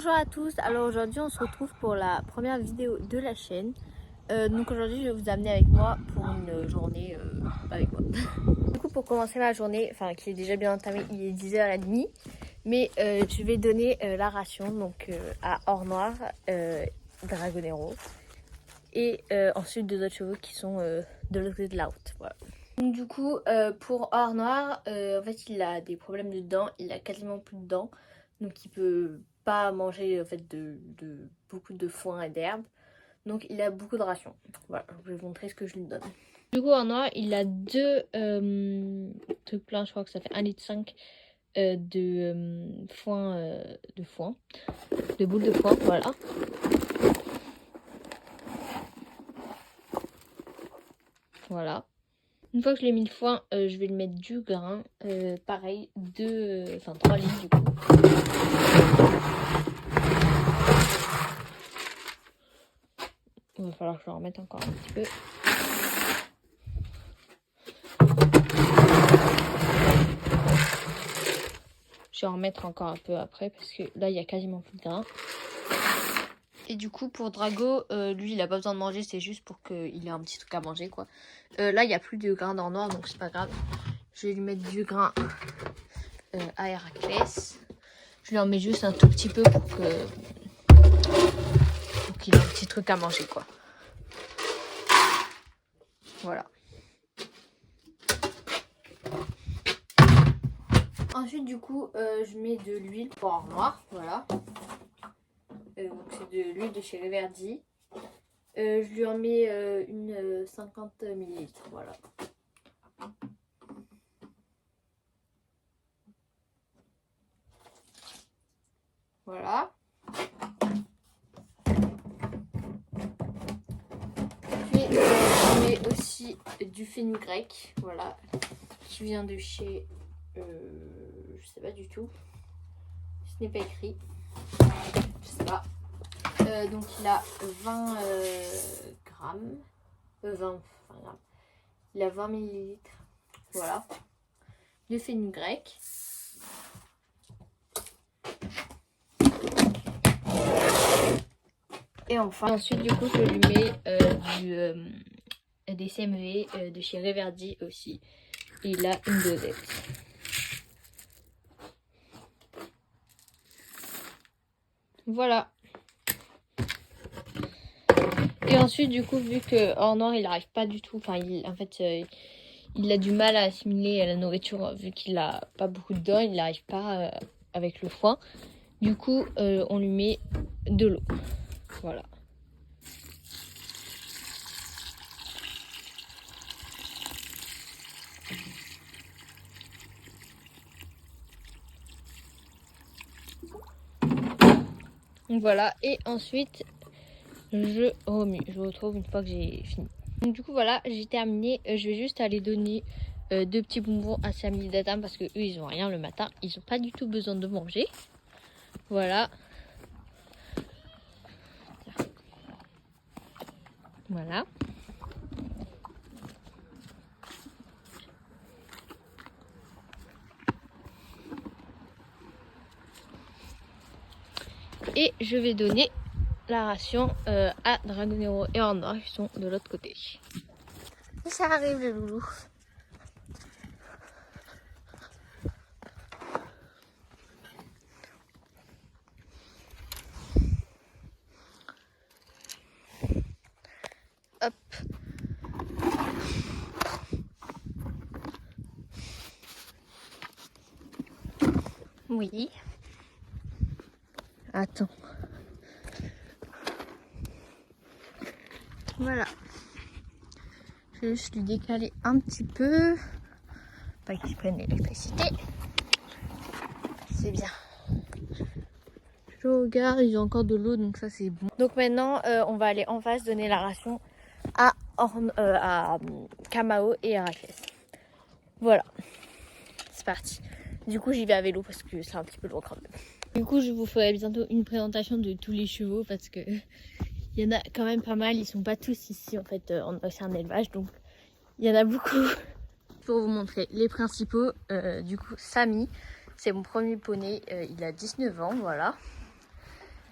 Bonjour à tous, alors aujourd'hui on se retrouve pour la première vidéo de la chaîne. Donc aujourd'hui je vais vous amener avec moi pour une journée avec moi. Du coup pour commencer ma journée, enfin qui est déjà bien entamée, il est 10h30. Mais je vais donner la ration donc à Or Noir, Dragonero. Et ensuite deux autres chevaux qui sont de l'autre côté de la route. Voilà. Donc, du coup pour Or Noir, en fait il a des problèmes de dents, il a quasiment plus de dents. Donc il peut pas manger en fait de beaucoup de foin et d'herbe. Donc il a beaucoup de rations. Voilà, je vais vous montrer ce que je lui donne. Du coup en noir il a deux trucs pleins, je crois que ça fait 1,5 litre de foin, de boules de foin, voilà. Voilà. Une fois que je l'ai mis le foin, je vais lui mettre du grain, pareil, 3 litres du coup. Il va falloir que je en remette encore un petit peu. Je vais en remettre encore un peu après parce que là il y a quasiment plus de grain. Et du coup pour Drago, lui il a pas besoin de manger, c'est juste pour qu'il ait un petit truc à manger quoi. Là il n'y a plus de grain dans le noir donc c'est pas grave. Je vais lui mettre du grain à Héraclès. Je lui en mets juste un tout petit peu pour qu'il ait un petit truc à manger quoi. Voilà. Ensuite du coup je mets de l'huile pour Or Noir, voilà. Donc c'est de l'huile de chez Reverdy. Je lui en mets une 50 ml, voilà. Voilà. Puis je mets aussi du fenugrec, voilà, qui vient de chez, je sais pas du tout, ce n'est pas écrit, je sais pas. Donc il a 20 grammes, 20 grammes, il a 20 millilitres, voilà, de fenugrec. Et enfin, ensuite du coup je lui mets des CMV de chez Reverdy aussi. Et il a une dosette. Voilà. Et ensuite du coup vu que Or Noir il n'arrive pas du tout, enfin il a du mal à assimiler la nourriture vu qu'il a pas beaucoup de dents, il n'arrive pas avec le foin. Du coup on lui met de l'eau. Voilà. Donc voilà, et ensuite je remue. Je vous retrouve une fois que j'ai fini. Donc du coup voilà, j'ai terminé. Je vais juste aller donner deux petits bonbons à Samy et Datam parce que eux ils ont rien le matin. Ils ont pas du tout besoin de manger. Voilà. Voilà. Et je vais donner la ration à Dragonero et Or Noir qui sont de l'autre côté. Et ça arrive le loulou. Hop. Oui. Attends. Voilà. Je vais juste lui décaler un petit peu. Pas qu'il prenne l'électricité. C'est bien. Je regarde, ils ont encore de l'eau, donc ça c'est bon. Donc maintenant, on va aller en face donner la ration à Kamao et Héraclès. Voilà, c'est parti. Du coup, j'y vais à vélo parce que c'est un petit peu loin quand même. Du coup, je vous ferai bientôt une présentation de tous les chevaux parce que il y en a quand même pas mal. Ils sont pas tous ici en fait. C'est un élevage, donc il y en a beaucoup. Pour vous montrer les principaux, du coup, Samy, c'est mon premier poney. Il a 19 ans, voilà.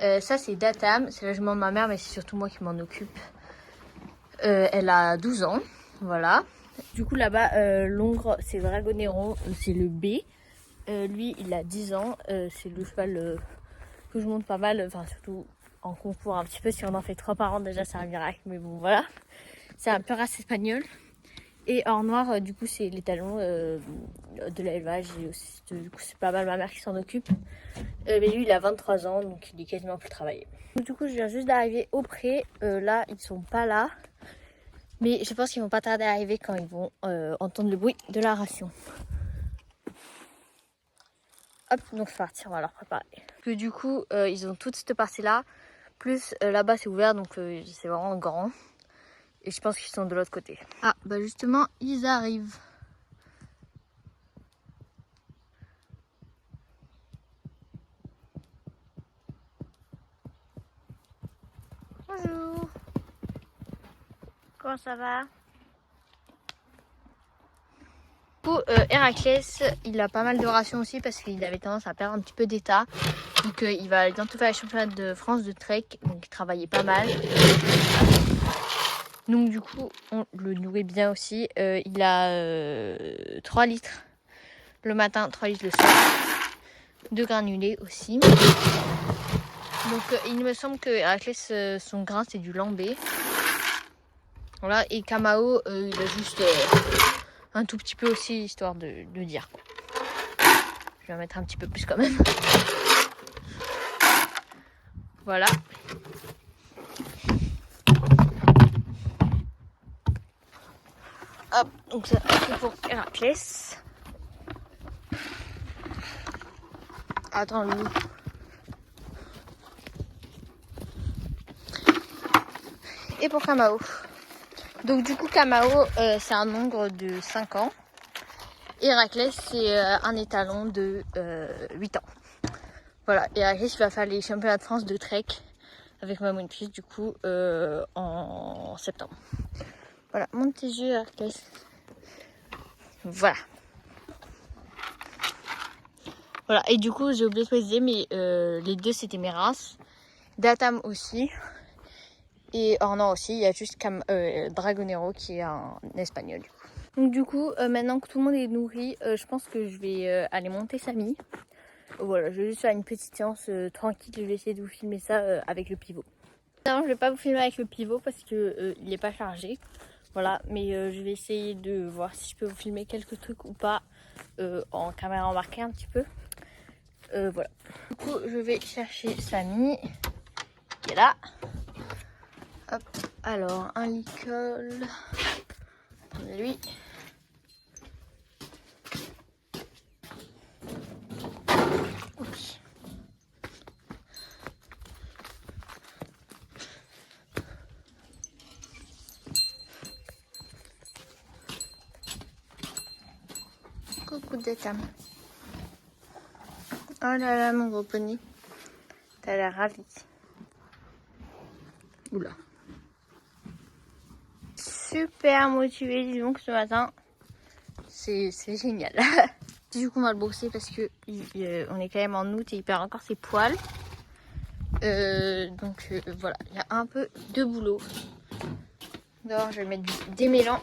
Ça c'est Datam, c'est la jument de ma mère mais c'est surtout moi qui m'en occupe. Elle a 12 ans, voilà. Du coup là-bas, l'ongre c'est Dragonero, c'est le B. Lui il a 10 ans, c'est le cheval que je monte pas mal, enfin surtout en concours un petit peu. Si on en fait 3 par an déjà c'est un miracle, mais bon voilà. C'est un peu race espagnole. Et en noir, du coup, c'est l'étalon de l'élevage. Et aussi, du coup, c'est pas mal ma mère qui s'en occupe. Mais lui, il a 23 ans, donc il est quasiment plus travaillé. Du coup, je viens juste d'arriver au pré. Là, ils sont pas là. Mais je pense qu'ils vont pas tarder à arriver quand ils vont entendre le bruit de la ration. Hop, donc c'est parti, on va leur préparer. Que du coup, ils ont toute cette partie-là. Plus là-bas, c'est ouvert, donc c'est vraiment grand. Et je pense qu'ils sont de l'autre côté. Ah, bah justement, ils arrivent. Bonjour. Comment ça va? Du coup, Héraclès, il a pas mal de rations aussi parce qu'il avait tendance à perdre un petit peu d'état. Donc il va bientôt faire les championnats de France de trek. Donc il travaillait pas mal. Donc du coup, on le nourrit bien aussi. Il a 3 litres le matin, 3 litres le soir. De granulés aussi. Donc il me semble que Héraclès, son grain c'est du lambé. Voilà, et Kamao, il a juste un tout petit peu aussi, histoire de dire. Je vais en mettre un petit peu plus quand même. Voilà. Hop, donc ça c'est pour Héraclès. Attends, le loup. Et pour Kamao. Donc du coup Kamao, c'est un ongre de 5 ans. Héraclès, c'est un étalon de 8 ans. Voilà, Héraclès va faire les championnats de France de trek avec ma monitrice du coup en septembre. Voilà, monte tes yeux Héraclès. Voilà. Voilà, et du coup j'ai oublié de préciser, mais les deux c'était mes races. Datam aussi. Et Ornan aussi, il y a juste Dragonero qui est un espagnol du coup. Donc du coup, maintenant que tout le monde est nourri, je pense que je vais aller monter Samy. Voilà, je vais juste faire une petite séance tranquille. Je vais essayer de vous filmer ça avec le pivot. Non, je vais pas vous filmer avec le pivot parce que il est pas chargé. Voilà, mais je vais essayer de voir si je peux vous filmer quelques trucs ou pas en caméra embarquée un petit peu. Voilà. Du coup, je vais chercher Samy qui est là. Hop, alors un licol. Lui. Oups. Coucou Datam. Oh là là mon gros poney. T'as l'air ravi. Oula. Super motivé, dis donc ce matin. C'est génial. Du coup on va le brosser parce que on est quand même en août et il perd encore ses poils. Donc voilà, il y a un peu de boulot. D'abord je vais mettre du démêlant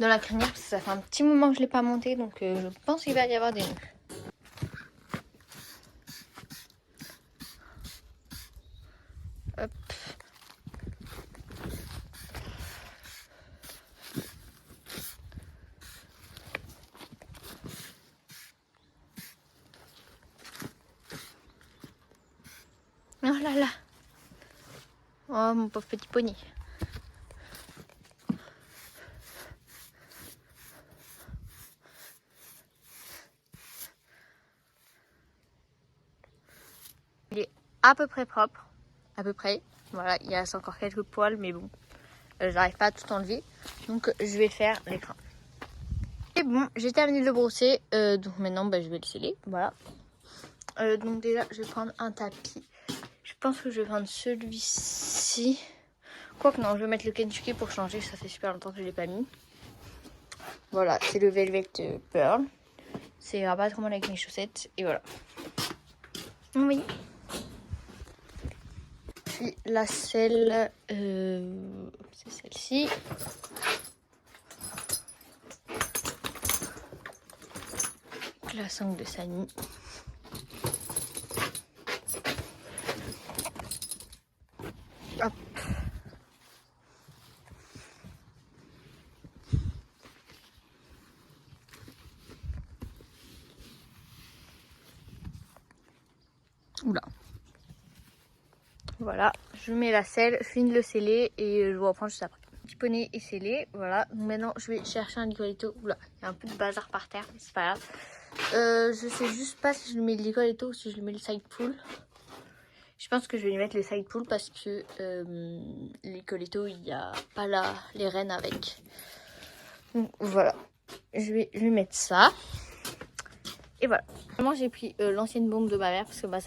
dans la crinière parce que ça fait un petit moment que je ne l'ai pas monté, donc je pense qu'il va y avoir des nœuds. Hop. Oh là là. Oh mon pauvre petit poney. Il est à peu près propre. À peu près. Voilà, il reste encore quelques poils, mais bon. J'arrive pas à tout enlever. Donc je vais faire l'écran. Et bon, j'ai terminé de le brosser. Donc maintenant, je vais le sceller. Voilà. Donc déjà, je vais prendre un tapis. Je pense que je vais prendre celui-ci. Quoique non, je vais mettre le Kentucky pour changer. Ça fait super longtemps que je ne l'ai pas mis. Voilà, c'est le Velvet Pearl. C'est pas trop mal avec mes chaussettes. Et voilà. Oui. puis la selle, c'est celle-ci. La sangle de Samy. Hop. Oula. Voilà, je mets la selle, je finis de le sceller et je vous reprends juste après. Le petit poney est scellé, voilà. Donc maintenant, je vais chercher un Nicoletto. Oula, il y a un peu de bazar par terre, mais c'est pas grave. Je sais juste pas si je lui mets le Nicoletto ou si je lui mets le side pull. Je pense que je vais lui mettre le side pull parce que le Nicoletto, il n'y a pas les rênes avec. Donc voilà, je vais lui mettre ça. Et voilà. Moi j'ai pris l'ancienne bombe de ma mère parce que ma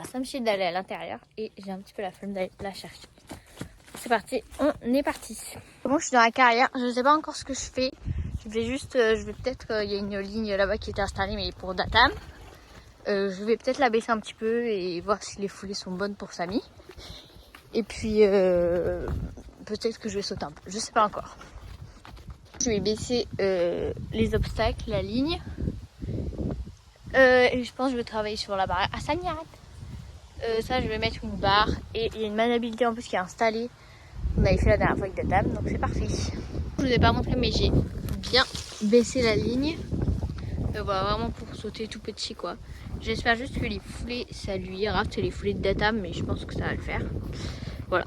Sam Shield elle est à l'intérieur et j'ai un petit peu la flemme d'aller la chercher. C'est parti, on est parti. Moi je suis dans la carrière, je sais pas encore ce que je fais. Je vais peut-être, il y a une ligne là-bas qui était installée mais pour Datam. Je vais peut-être la baisser un petit peu et voir si les foulées sont bonnes pour Samy. Et puis peut-être que je vais sauter un peu, je sais pas encore. Je vais baisser les obstacles, la ligne. Et je pense que je vais travailler sur la barre. Ah, Samy, arrête. Ça, je vais mettre une barre. Et il y a une maniabilité en plus qui est installée. On avait fait la dernière fois avec Datam, donc c'est parfait. Je vous ai pas montré, mais j'ai bien baissé la ligne. Voilà, vraiment pour sauter tout petit, quoi. J'espère juste que les foulées, ça lui ira. C'est les foulées de Datam, mais je pense que ça va le faire. Voilà.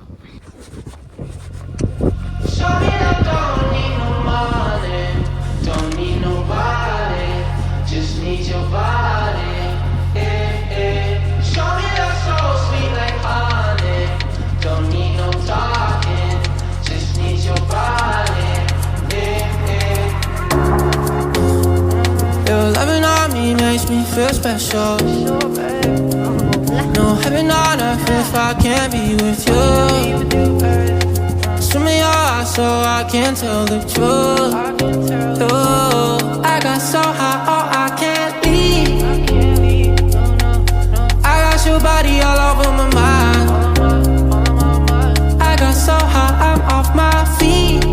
Just need your body, Show me that soul sweet like honey. Don't need no talking, just need your body, Your loving on me makes me feel special. No heaven on earth if I can't be with you. Swim in your eyes so I can tell the truth. I got so high, oh I can't leave. I got your body all over my mind. I got so high, I'm off my feet.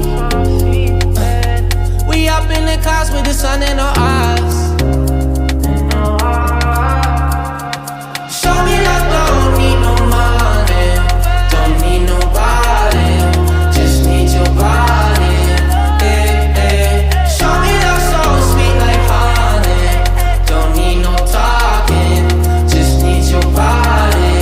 We up in the clouds with the sun in our eyes. Show me that don't need no money, don't need nobody, just need your body. Show me that soul sweet like honey. Don't need no talking, just need your body.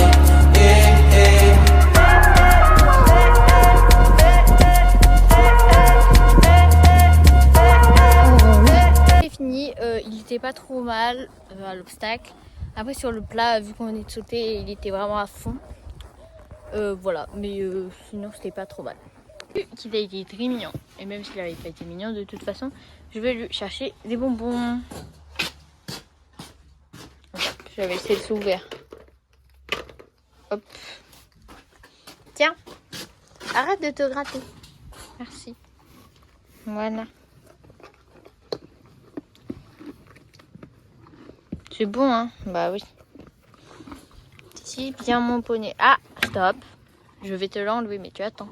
C'est fini, il était pas trop mal à l'obstacle. Après sur le plat, vu qu'on est sauté, il était vraiment à fond. Voilà, mais sinon c'était pas trop mal. Qu'il a été très mignon. Et même s'il avait pas été mignon, de toute façon, je vais lui chercher des bonbons. Je vais laisser le sous ouvert. Hop. Tiens, arrête de te gratter. Merci. Voilà. C'est bon, hein? Bah oui. Si, bien mon poney. Ah, stop. Je vais te l'enlever, mais tu attends.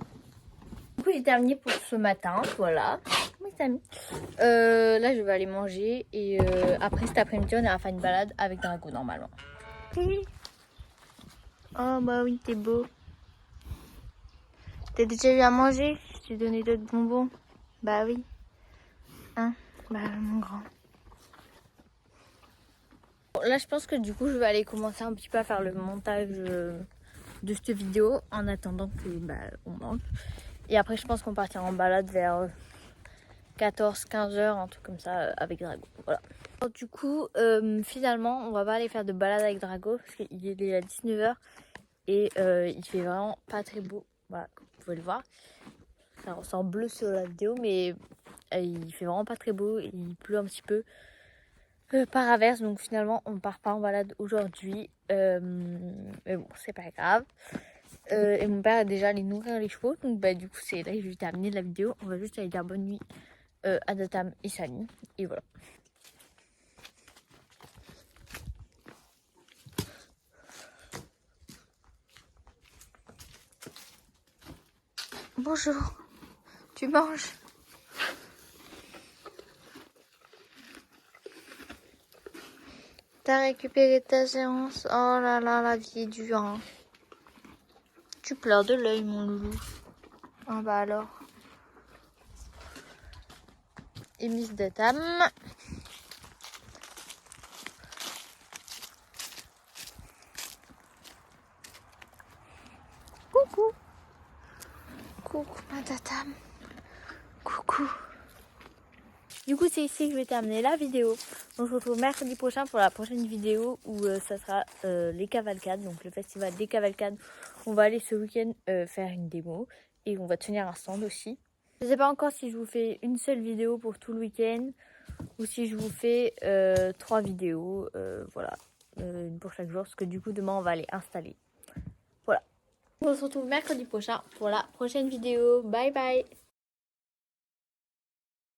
Du coup, j'ai terminé pour ce matin. Voilà. Oui, Samy. Là, je vais aller manger. Et après, cet après-midi, on ira faire une balade avec Drago, normalement. Oh, bah oui, t'es beau. T'as déjà eu à manger? Je t'ai donné d'autres bonbons. Bah oui. Hein? Bah, mon grand. Là je pense que du coup je vais aller commencer un petit peu à faire le montage de cette vidéo en attendant que on mange. Et après je pense qu'on partira en balade vers 14-15 heures, un truc comme ça avec Drago. Voilà. Alors, du coup finalement on va pas aller faire de balade avec Drago parce qu'il est déjà 19 heures et il fait vraiment pas très beau. Voilà, comme vous pouvez le voir. Ça ressort bleu sur la vidéo mais il fait vraiment pas très beau et il pleut un petit peu. Par averse, donc finalement on part pas en balade aujourd'hui, mais bon c'est pas grave. Et mon père a déjà allé nourrir les chevaux, donc du coup c'est là que je vais terminer la vidéo. On va juste aller dire bonne nuit à Datam et Samy, et voilà. Bonjour. Tu manges? T'as récupéré ta séance? Oh là là, la vie est dure. Hein. Tu pleures de l'œil, mon loulou. Ah bah alors. Et Miss de Tam. Coucou. Coucou, ma tatam. Coucou. Du coup, c'est ici que je vais terminer la vidéo. On se retrouve mercredi prochain pour la prochaine vidéo où ça sera les cavalcades, donc le festival des cavalcades. On va aller ce week-end faire une démo et on va tenir un stand aussi. Je ne sais pas encore si je vous fais une seule vidéo pour tout le week-end ou si je vous fais 3 vidéos, voilà, une pour chaque jour, parce que du coup demain on va aller installer. Voilà. On se retrouve mercredi prochain pour la prochaine vidéo. Bye bye.